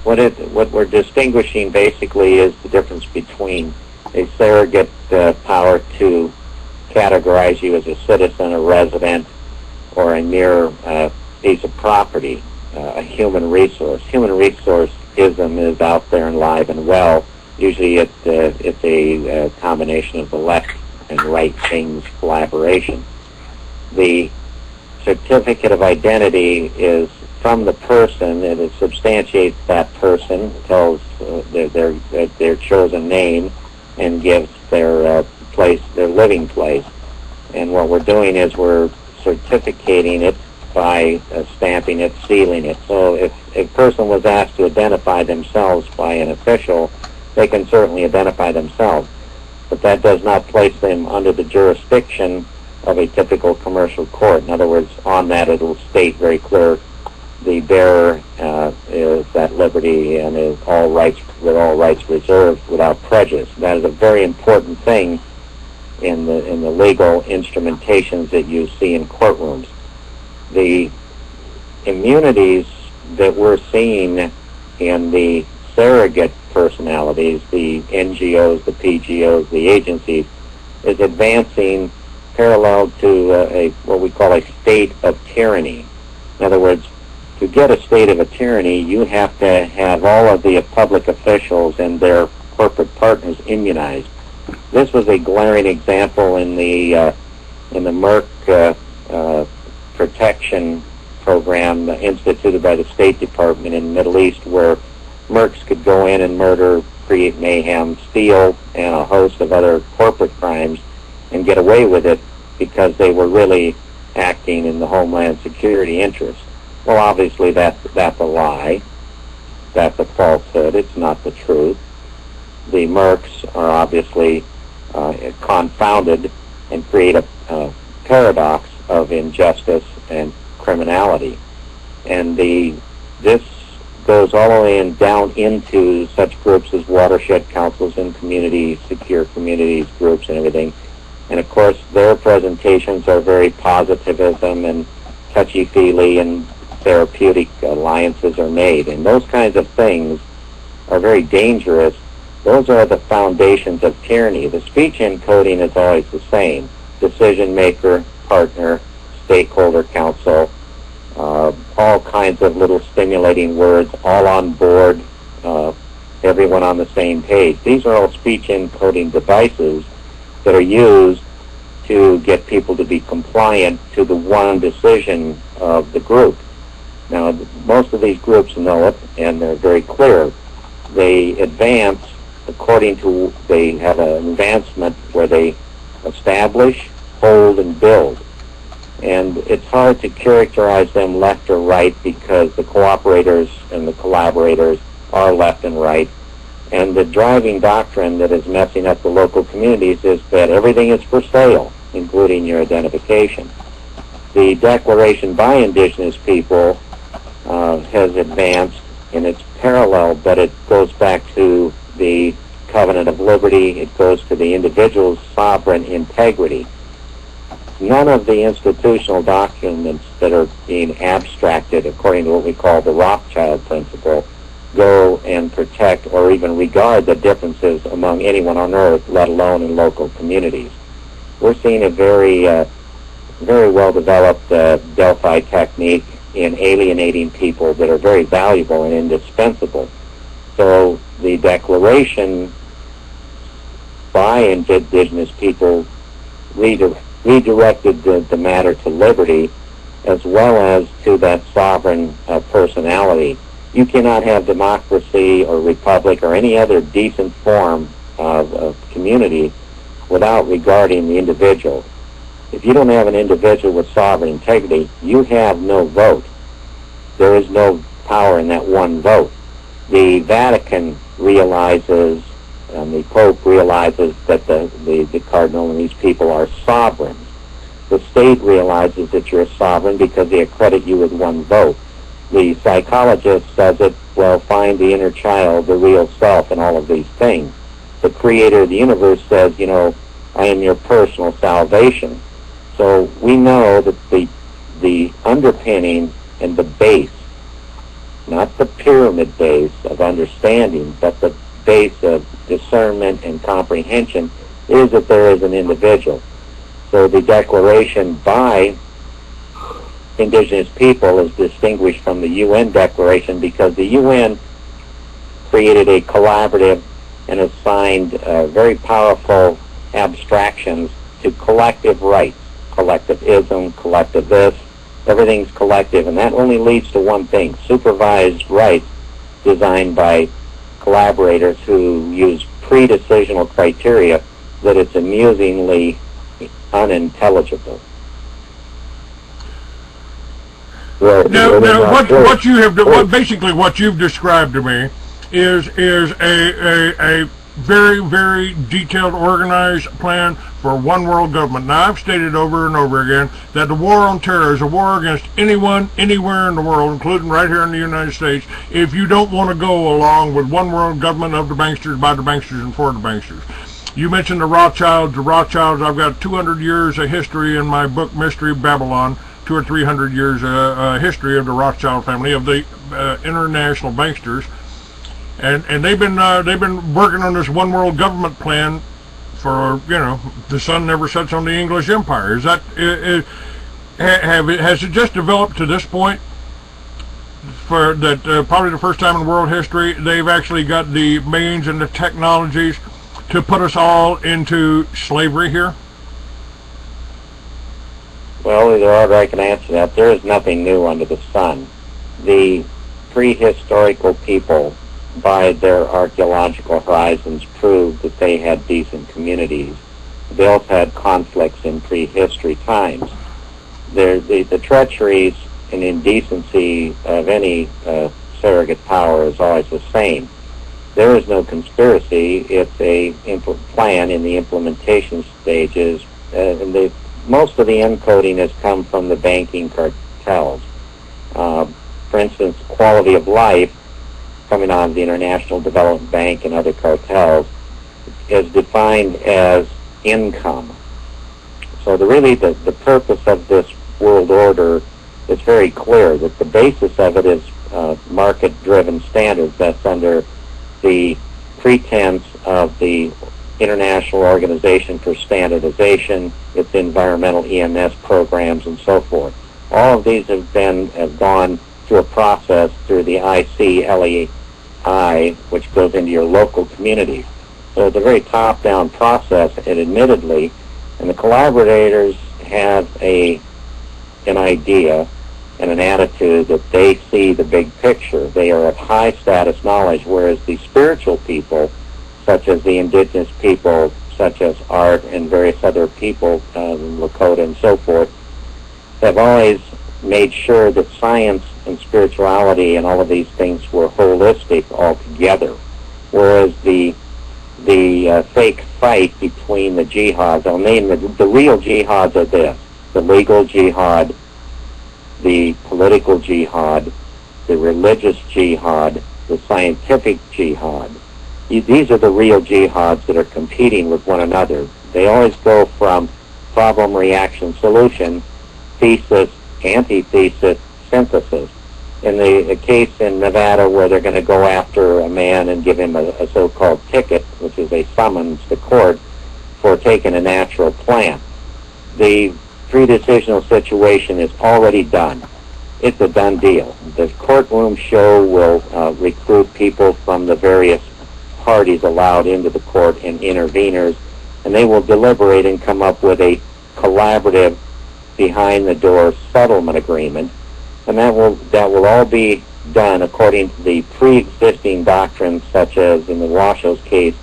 What we're distinguishing basically is the difference between a surrogate power to categorize you as a citizen, a resident, or a mere piece of property, a human resource. Human resourceism is out there and live and well. Usually it's a combination of the left and right things collaboration. The certificate of identity is from the person, and it substantiates that person, tells their chosen name, and gives their place, their living place. And what we're doing is we're certificating it by stamping it, sealing it. So if a person was asked to identify themselves by an official, they can certainly identify themselves. But that does not place them under the jurisdiction of a typical commercial court. In other words, on that it will state very clear the bearer is at liberty and is all rights reserved without prejudice. That is a very important thing in the legal instrumentations that you see in courtrooms. The immunities that we're seeing in the surrogate personalities, the NGOs, the PGOs, the agencies, is advancing parallel to what we call a state of tyranny. In other words, to get a state of a tyranny, you have to have all of the public officials and their corporate partners immunized. This was a glaring example in the Merck protection program instituted by the State Department in the Middle East, where Mercs could go in and murder, create mayhem, steal, and a host of other corporate crimes and get away with it because they were really acting in the Homeland Security interest. Well, obviously that's a lie. That's a falsehood. It's not the truth. The Mercs are obviously confounded and create a paradox of injustice and criminality. And this goes all the way down into such groups as watershed councils and community, secure communities groups and everything. And of course, their presentations are very positivism and touchy-feely, and therapeutic alliances are made. And those kinds of things are very dangerous. Those are the foundations of tyranny. The speech encoding is always the same. Decision maker, partner, stakeholder council, all kinds of little stimulating words, all on board, everyone on the same page. These are all speech encoding devices that are used to get people to be compliant to the one decision of the group. Now, most of these groups know it, and they're very clear. They advance according to, they have an advancement where they establish, hold, and build. And it's hard to characterize them left or right because the cooperators and the collaborators are left and right. And the driving doctrine that is messing up the local communities is that everything is for sale, including your identification. The declaration by Indigenous people has advanced, and it's parallel, but it goes back to the covenant of liberty. It goes to the individual's sovereign integrity. None of the institutional documents that are being abstracted according to what we call the Rothschild principle go and protect or even regard the differences among anyone on earth, let alone in local communities. We're seeing a very well-developed Delphi technique in alienating people that are very valuable and indispensable. So the declaration by Indigenous people redirected the matter to liberty as well as to that sovereign personality. You cannot have democracy or republic or any other decent form of community without regarding the individual. If you don't have an individual with sovereign integrity, you have no vote. There is no power in that one vote. The Vatican realizes, and the Pope realizes that the Cardinal and these people are sovereigns. The state realizes that you're a sovereign because they accredit you with one vote. The psychologist says it, well, find the inner child, the real self, and all of these things. The creator of the universe says, I am your personal salvation. So we know that the underpinning and the base not the pyramid base of understanding, but the base of discernment and comprehension, is that there is an individual. So the declaration by Indigenous people is distinguished from the UN declaration because the UN created a collaborative and assigned very powerful abstractions to collective rights, collectivism, collective this, everything's collective, and that only leads to one thing: supervised rights designed by collaborators who use pre-decisional criteria that it's amusingly unintelligible. Basically what you've described to me is a very, very detailed, organized plan for one world government. Now, I've stated over and over again that the war on terror is a war against anyone, anywhere in the world, including right here in the United States, if you don't want to go along with one world government of the banksters, by the banksters, and for the banksters. You mentioned the Rothschilds. The Rothschilds, I've got 200 years of history in my book, Mystery of Babylon, 200 or 300 years history of the Rothschild family, of the international banksters. And they've been working on this one world government plan for, the sun never sets on the English Empire. Is that has it just developed to this point for that probably the first time in world history they've actually got the means and the technologies to put us all into slavery here? Well, either or I can answer that. There is nothing new under the sun. The prehistorical people, by their archaeological horizons, proved that they had decent communities. They also had conflicts in prehistory times. The treacheries and indecency of any surrogate power is always the same. There is no conspiracy if a plan in the implementation stages, and most of the encoding has come from the banking cartels. For instance, quality of life, coming out of the International Development Bank and other cartels, is defined as income. So the purpose of this world order is very clear, that the basis of it is market-driven standards. That's under the pretense of the International Organization for Standardization, its environmental EMS programs, and so forth. All of these have gone through a process through the ICLEI, which goes into your local communities. So it's a very top-down process, and admittedly, and the collaborators have an idea and an attitude that they see the big picture. They are of high status knowledge, whereas the spiritual people, such as the indigenous people, such as Art and various other people, Lakota and so forth, have always made sure that science and spirituality and all of these things were holistic altogether. Whereas the fake fight between the jihads, I'll name the real jihads are this: the legal jihad, the political jihad, the religious jihad, the scientific jihad. These are the real jihads that are competing with one another. They always go from problem, reaction, solution, thesis, antithesis, synthesis. In the case in Nevada where they're going to go after a man and give him a so-called ticket, which is a summons to court for taking a natural plant, the pre-decisional situation is already done. It's a done deal. The courtroom show will recruit people from the various parties allowed into the court and interveners, and they will deliberate and come up with a collaborative behind-the-door settlement agreement, and that will all be done according to the pre-existing doctrines, such as in the Washo's case,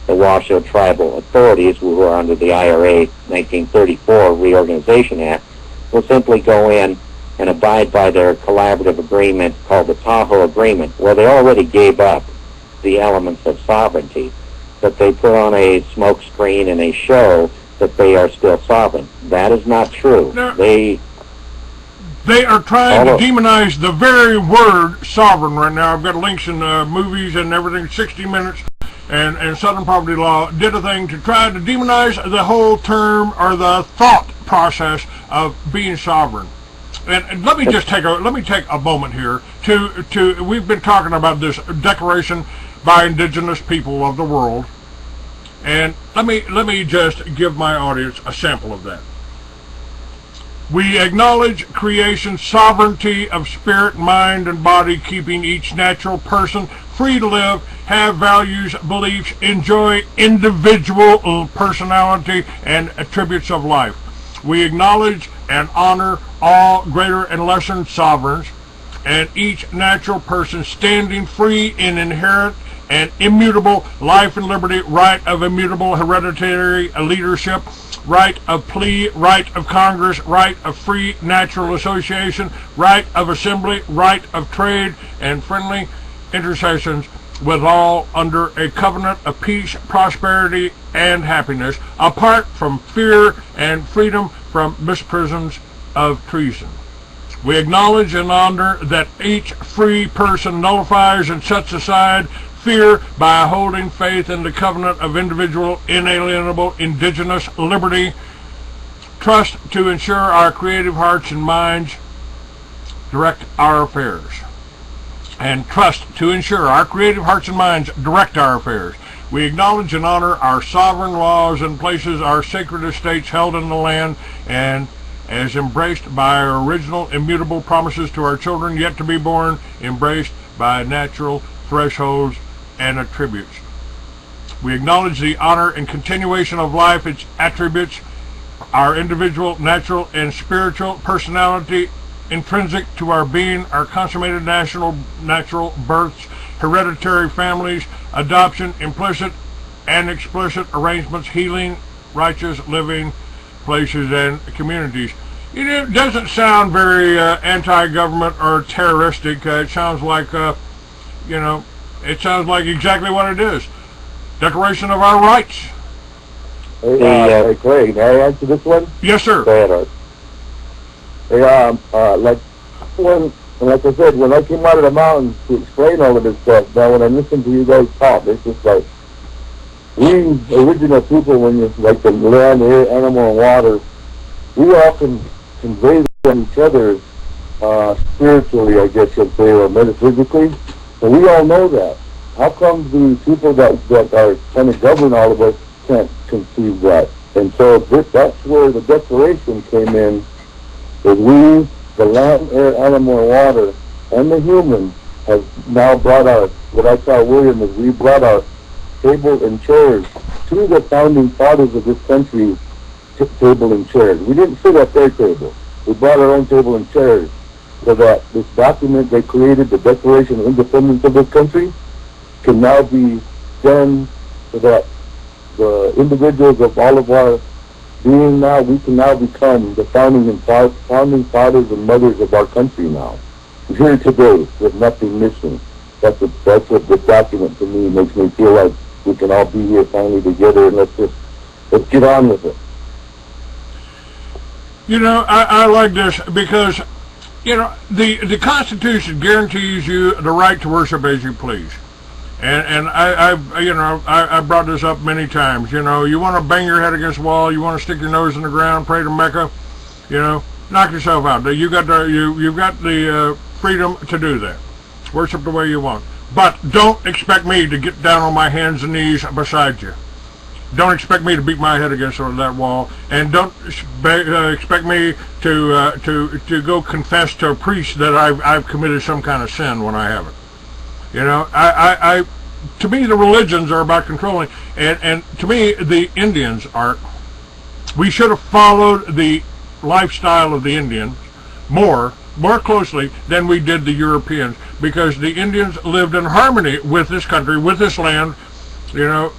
the Washo tribal authorities, who are under the IRA 1934 Reorganization Act, will simply go in and abide by their collaborative agreement called the Tahoe Agreement, where they already gave up the elements of sovereignty, but they put on a smoke screen and a show that they are still sovereign. That is not true. Now, they are trying to demonize the very word sovereign right now. I've got links in movies and everything. 60 Minutes and Southern Poverty Law did a thing to try to demonize the whole term or the thought process of being sovereign. And let me just take a moment here to we've been talking about this declaration by indigenous people of the world, and let me just give my audience a sample of that. We acknowledge creation's sovereignty of spirit, mind, and body, keeping each natural person free to live, have values, beliefs, enjoy individual personality and attributes of life. We acknowledge and honor all greater and lesser sovereigns, and each natural person standing free in inherent and immutable life and liberty, right of immutable hereditary leadership, right of plea, right of Congress, right of free natural association, right of assembly, right of trade, and friendly intercessions with all under a covenant of peace, prosperity, and happiness, apart from fear and freedom from misprisons of treason. We acknowledge and honor that each free person nullifies and sets aside fear by holding faith in the covenant of individual, inalienable, indigenous liberty. Trust to ensure our creative hearts and minds direct our affairs. And trust to ensure our creative hearts and minds direct our affairs. We acknowledge and honor our sovereign laws and places our sacred estates held in the land, and as embraced by our original immutable promises to our children yet to be born, embraced by natural thresholds and attributes. We acknowledge the honor and continuation of life, its attributes, our individual, natural, and spiritual personality intrinsic to our being, our consummated natural births, hereditary families, adoption, implicit and explicit arrangements, healing, righteous living places, and communities. You know, it doesn't sound very anti-government or terroristic. It sounds like, it sounds like exactly what it is. Declaration of our rights. Hey, Craig, may I answer this one? Yes, sir. Go ahead, Art. Like I said, when I came out of the mountains to explain all of this stuff, now when I listen to you guys talk, it's just like, we original people, when you like the land, air, animal, and water, we often convey them each other spiritually, I guess you'd say, or metaphysically. So we all know that. How come the people that are trying to govern all of us can't conceive that? And so that's where the declaration came in, that we, the land, air, animal, and water, and the humans, have now brought our, what I tell William is, we brought our table and chairs to the founding fathers of this country, table and chairs. We didn't sit at their table. We brought our own table and chairs so that this document they created, the Declaration of Independence of this country, can now be done so that the individuals of all of our being now, we can now become the founding fathers and mothers of our country now. Here today with nothing missing. That's what this document to me makes me feel like we can all be here finally together, and let's get on with it. You know, I like this because, you know, the Constitution guarantees you the right to worship as you please. And I brought this up many times. You know, you want to bang your head against the wall, you want to stick your nose in the ground, pray to Mecca, you know, knock yourself out. You've got the freedom to do that. Worship the way you want. But don't expect me to get down on my hands and knees beside you. Don't expect me to beat my head against that wall, and don't expect me to go confess to a priest that I've committed some kind of sin when I haven't. You know, to me, the religions are about controlling, and to me, the Indians are. We should have followed the lifestyle of the Indians more closely than we did the Europeans, because the Indians lived in harmony with this country, with this land. You know,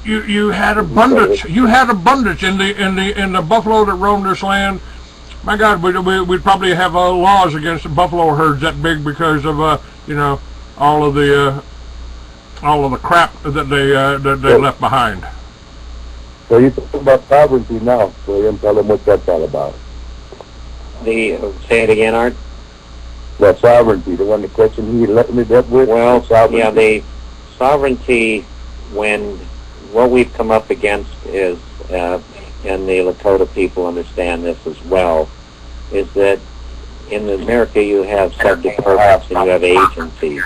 you had abundance. You had abundance in the buffalo that roamed this land. My God, we'd probably have laws against buffalo herds that big because of you know, all of the crap that they left behind. So you're talking about sovereignty now, William. Tell them what that's all about. Say it again, Art. That sovereignty, the one the question he let me up with. Well, yeah, the sovereignty, when what we've come up against is, and the Lakota people understand this as well, is that in America you have sub-departments and you have agencies.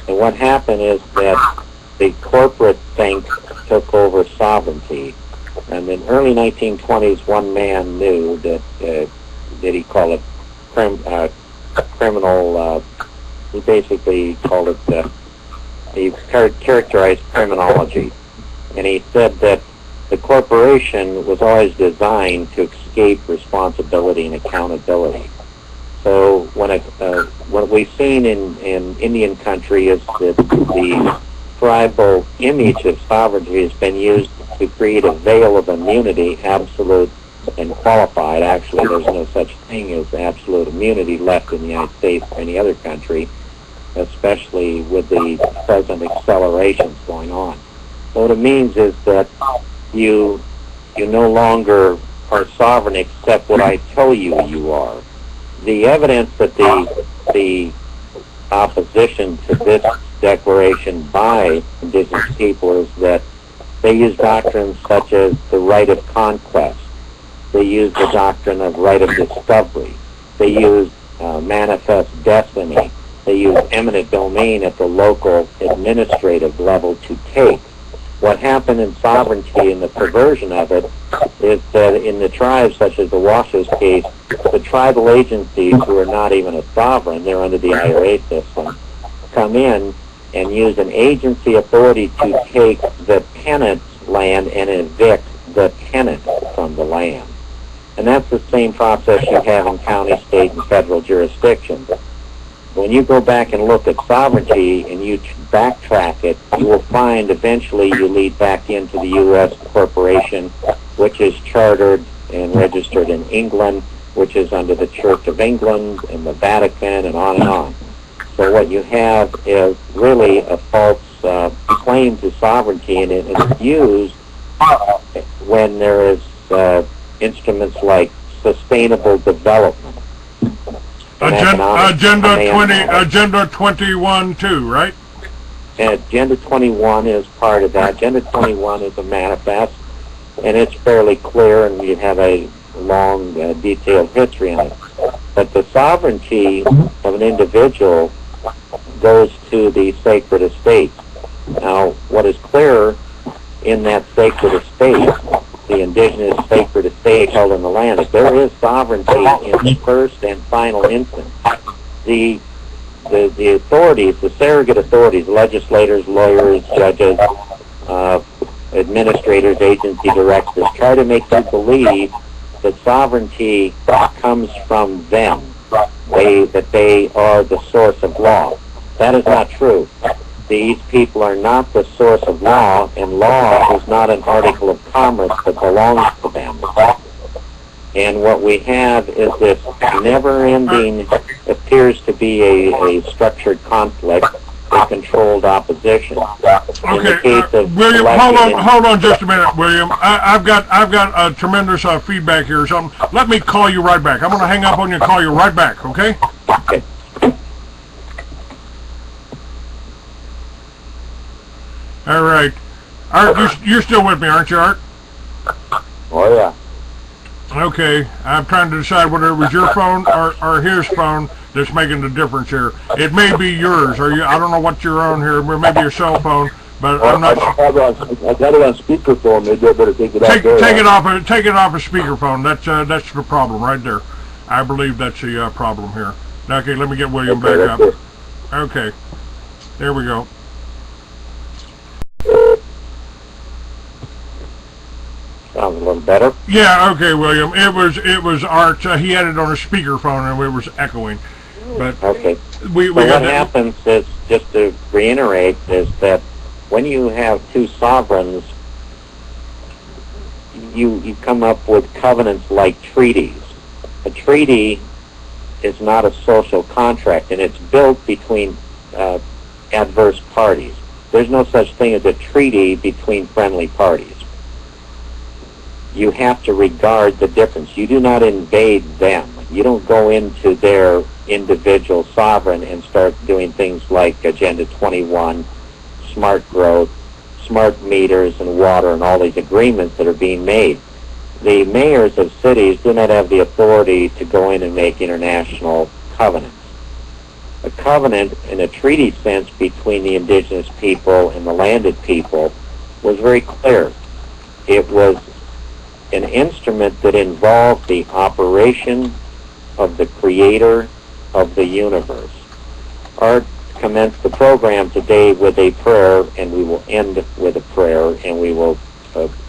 And what happened is that the corporate think took over sovereignty. And in the early 1920s, one man knew that, did he call it criminal, he basically called it, he characterized criminology. And he said that the corporation was always designed to escape responsibility and accountability. So what we've seen in Indian country is that the tribal image of sovereignty has been used to create a veil of immunity, absolute and qualified. Actually, there's no such thing as absolute immunity left in the United States or any other country, especially with the present accelerations going on. So what it means is that you no longer are sovereign except what I tell you you are. The evidence that the opposition to this declaration by Indigenous people is that they use doctrines such as the right of conquest. They use the doctrine of right of discovery. They use manifest destiny. They use eminent domain at the local administrative level to take. What happened in sovereignty and the perversion of it is that in the tribes, such as the Washo's case, the tribal agencies who are not even a sovereign, they're under the IRA system, come in and use an agency authority to take the tenant's land and evict the tenant from the land. And that's the same process you have in county, state, and federal jurisdictions. When you go back and look at sovereignty and you backtrack it, you will find eventually you lead back into the U.S. corporation, which is chartered and registered in England, which is under the Church of England and the Vatican and on and on. So what you have is really a false claim to sovereignty, and it is used when there is instruments like sustainable development. Agenda 21 too, right? Agenda 21 is part of that. Agenda 21 is a manifest, and it's fairly clear, and you have a long, detailed history on it. But the sovereignty of an individual goes to the sacred estate. Now, what is clear in that sacred estate, the indigenous sacred estate held in the land, is there is sovereignty in first and final instance. The authorities, the surrogate authorities, legislators, lawyers, judges, administrators, agency directors, try to make you believe that sovereignty comes from them, that they are the source of law. That is not true. These people are not the source of law, and law is not an article of commerce that belongs to them. And what we have is this never-ending, appears to be a structured conflict, a controlled opposition. Okay, William, hold on just a minute, William. I've got a tremendous feedback here or something. Let me call you right back. I'm going to hang up on you and call you right back, okay? Okay. All right. Art, you're still with me, aren't you, Art? Oh, yeah. Okay. I'm trying to decide whether it was your phone or his phone that's making the difference here. It may be yours, or I don't know what you're on here. It may be your cell phone, but I'm not sure. I got it on speakerphone. Maybe I better take it out there. Take it off a speakerphone. That's the problem right there. I believe that's the problem here. Okay, let me get William back up. Okay. There we go. Sounds a little better. Yeah, okay, William. It was Art. He had it on a speakerphone and it was echoing. But okay. We what happens is, just to reiterate, is that when you have two sovereigns, you come up with covenants like treaties. A treaty is not a social contract, and it's built between adverse parties. There's no such thing as a treaty between friendly parties. You have to regard the difference. You do not invade them. You don't go into their individual sovereign and start doing things like Agenda 21, smart growth, smart meters and water, and all these agreements that are being made. The mayors of cities do not have the authority to go in and make international covenants. A covenant, in a treaty sense, between the indigenous people and the landed people was very clear. It was an instrument that involved the operation of the creator of the universe. Art commenced the program today with a prayer, and we will end with a prayer, and we will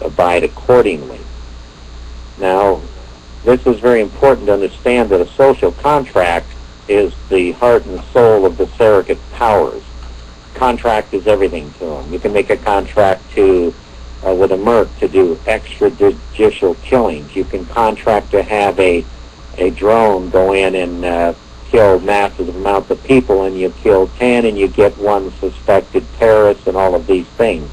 abide accordingly. Now, this is very important to understand that a social contract is the heart and soul of the surrogate powers. Contract is everything to them. You can make a contract with a merc to do extrajudicial killings. You can contract to have a drone go in and kill massive amounts of people, and you kill 10 and you get one suspected terrorist and all of these things.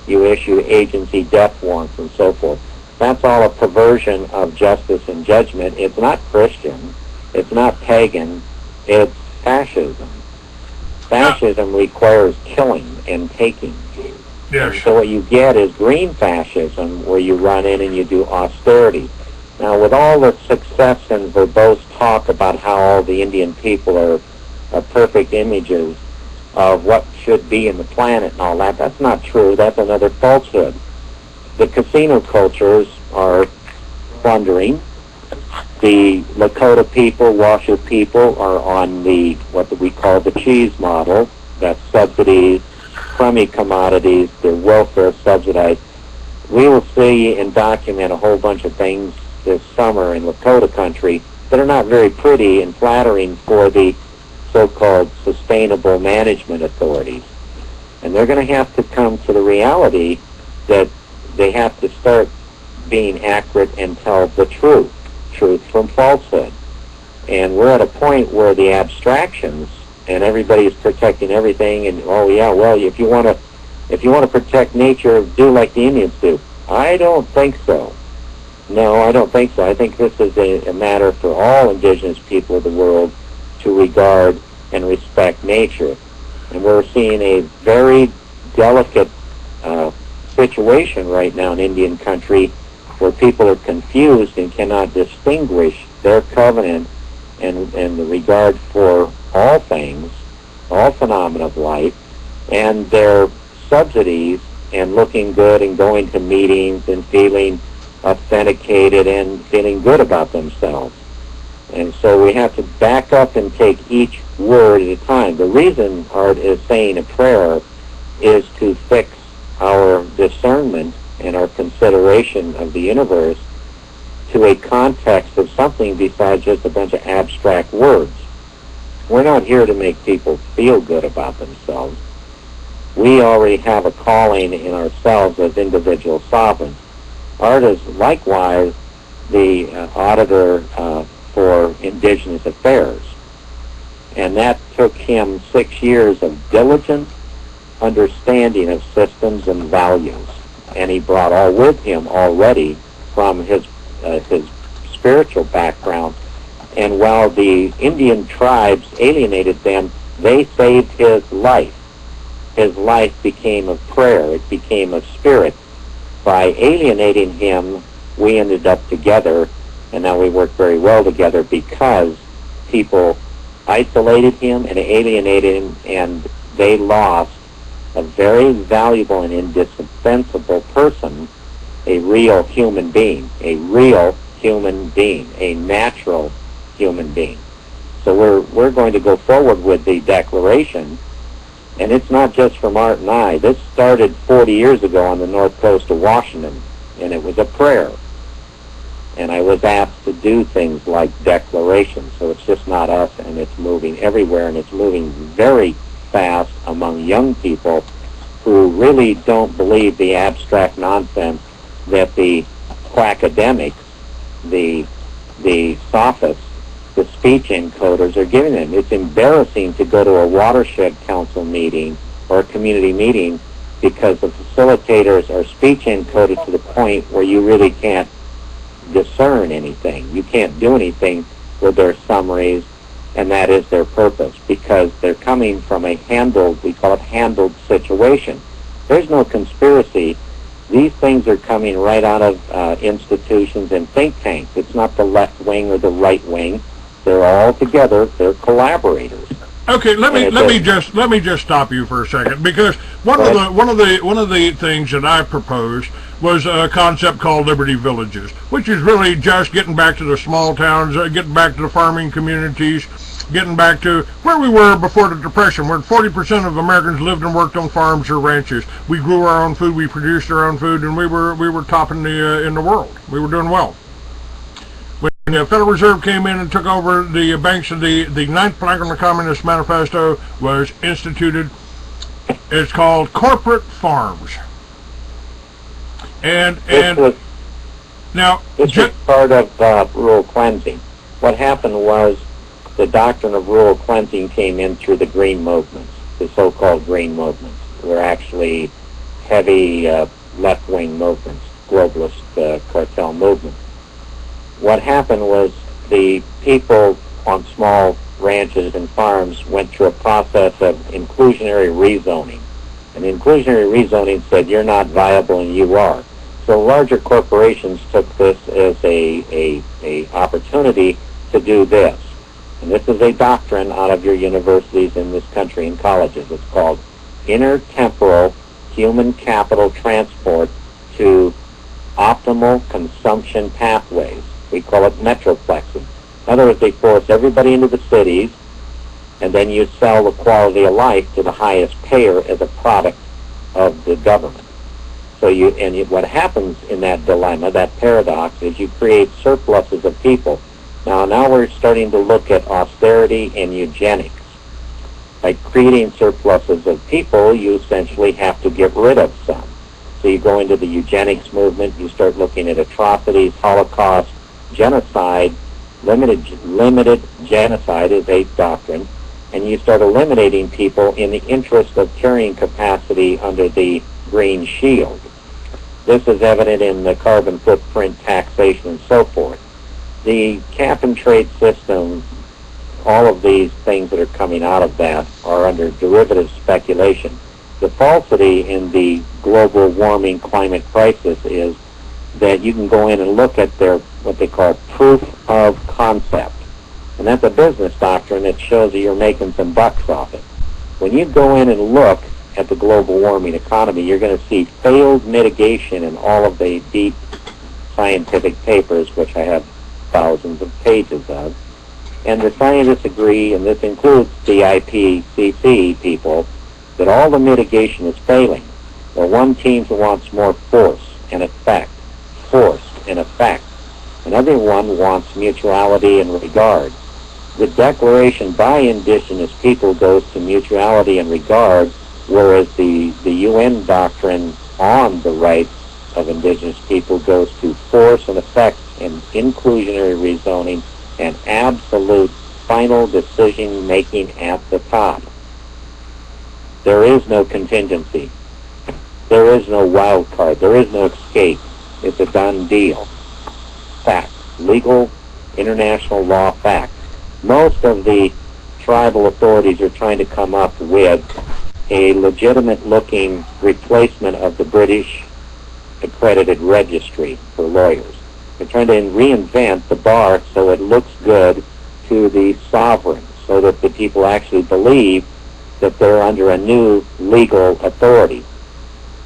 You issue agency death warrants and so forth. That's all a perversion of justice and judgment. It's not Christian. It's not pagan. It's fascism. Fascism requires killing and taking. Yes. And so what you get is green fascism, where you run in and you do austerity. Now, with all the success and verbose talk about how all the Indian people are perfect images of what should be in the planet and all that, that's not true. That's another falsehood. The casino cultures are plundering. The Lakota people, Washo people, are on what we call the cheese model. That's subsidies, crummy commodities, their welfare subsidized. We will see and document a whole bunch of things this summer in Lakota country that are not very pretty and flattering for the so-called sustainable management authorities. And they're going to have to come to the reality that they have to start being accurate and tell the truth from falsehood. And we're at a point where the abstractions, and everybody is protecting everything, and oh yeah, well, if you want to protect nature, do like the Indians do. I don't think so. No, I don't think so. I think this is a matter for all indigenous people of the world to regard and respect nature. And we're seeing a very delicate situation right now in Indian country where people are confused and cannot distinguish their covenant and the regard for all things, all phenomena of life, and their subsidies and looking good and going to meetings and feeling authenticated and feeling good about themselves. And so we have to back up and take each word at a time. The reason Art is saying a prayer is to fix our discernment and our consideration of the universe to a context of something besides just a bunch of abstract words. We're not here to make people feel good about themselves. We already have a calling in ourselves as individual sovereigns. Art is likewise the auditor for Indigenous affairs. And that took him 6 years of diligent understanding of systems and values. And he brought all with him already from his spiritual background. And while the Indian tribes alienated them, they saved his life. His life became of prayer. It became of spirit. By alienating him, we ended up together, and now we work very well together because people isolated him and alienated him, and they lost a very valuable and indispensable person, a real human being, a natural human being. So we're going to go forward with the declaration, and it's not just from Art and I. This started 40 years ago on the north coast of Washington, and it was a prayer. And I was asked to do things like declarations, so it's just not us, and it's moving everywhere, and it's moving very fast among young people who really don't believe the abstract nonsense that the quackademics, the sophists, the speech encoders are giving them. It's embarrassing to go to a watershed council meeting or a community meeting because the facilitators are speech encoded to the point where you really can't discern anything. You can't do anything with their summaries, and that is their purpose, because they're coming from a we call it handled situation. There's no conspiracy. These things are coming right out of institutions and think tanks. It's not the left wing or the right wing. They're all together. They're collaborators. Okay, let me just stop you for a second, because one of the things that I proposed was a concept called Liberty Villages, which is really just getting back to the small towns, getting back to the farming communities, getting back to where we were before the Depression, where 40% of Americans lived and worked on farms or ranches. We grew our own food, we produced our own food, and we were top in the world. We were doing well. When the Federal Reserve came in and took over the banks, of the ninth plank on the Communist Manifesto was instituted. It's called corporate farms. And now this was part of rural cleansing. What happened was the doctrine of rural cleansing came in through the green movements, the so-called green movements. They're actually heavy left-wing movements, globalist cartel movements. What happened was the people on small ranches and farms went through a process of inclusionary rezoning. And the inclusionary rezoning said you're not viable and you are. So larger corporations took this as a opportunity to do this. And this is a doctrine out of your universities in this country and colleges. It's called intertemporal human capital transport to optimal consumption pathways. We call it metroplexing. In other words, they force everybody into the cities, and then you sell the quality of life to the highest payer as a product of the government. So what happens in that dilemma, that paradox, is you create surpluses of people. Now we're starting to look at austerity and eugenics. By creating surpluses of people, you essentially have to get rid of some. So you go into the eugenics movement, you start looking at atrocities, Holocaust, genocide. Limited genocide is a doctrine, and you start eliminating people in the interest of carrying capacity under the green shield. This is evident in the carbon footprint taxation and so forth. The cap and trade system, all of these things that are coming out of that are under derivative speculation. The falsity in the global warming climate crisis is that you can go in and look at their what they call proof of concept. And that's a business doctrine that shows that you're making some bucks off it. When you go in and look at the global warming economy, you're going to see failed mitigation in all of the deep scientific papers, which I have thousands of pages of. And the scientists agree, and this includes the IPCC people, that all the mitigation is failing. Well, one team wants more force and effect. Another one wants mutuality and regard. The declaration by indigenous people goes to mutuality and regard, whereas the UN doctrine on the rights of indigenous people goes to force and effect and inclusionary rezoning and absolute final decision making at the top. There is no contingency. There is no wild card. There is no escape. It's a done deal. Fact. Legal, international law fact. Most of the tribal authorities are trying to come up with a legitimate-looking replacement of the British accredited registry for lawyers. They're trying to reinvent the bar so it looks good to the sovereign, so that the people actually believe that they're under a new legal authority.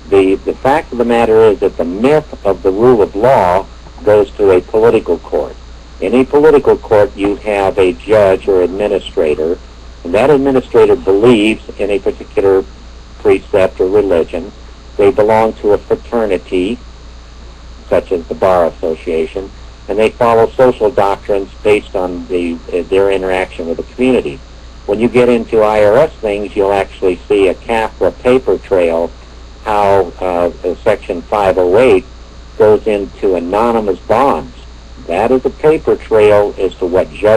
The fact of the matter is that the myth of the rule of law goes to a political court. In a political court, you have a judge or administrator, and that administrator believes in a particular precept or religion. They belong to a fraternity, such as the Bar Association, and they follow social doctrines based on their interaction with the community. When you get into IRS things, you'll actually see a CAFRA paper trail, how Section 508 goes into anonymous bonds. That is a paper trail as to what judges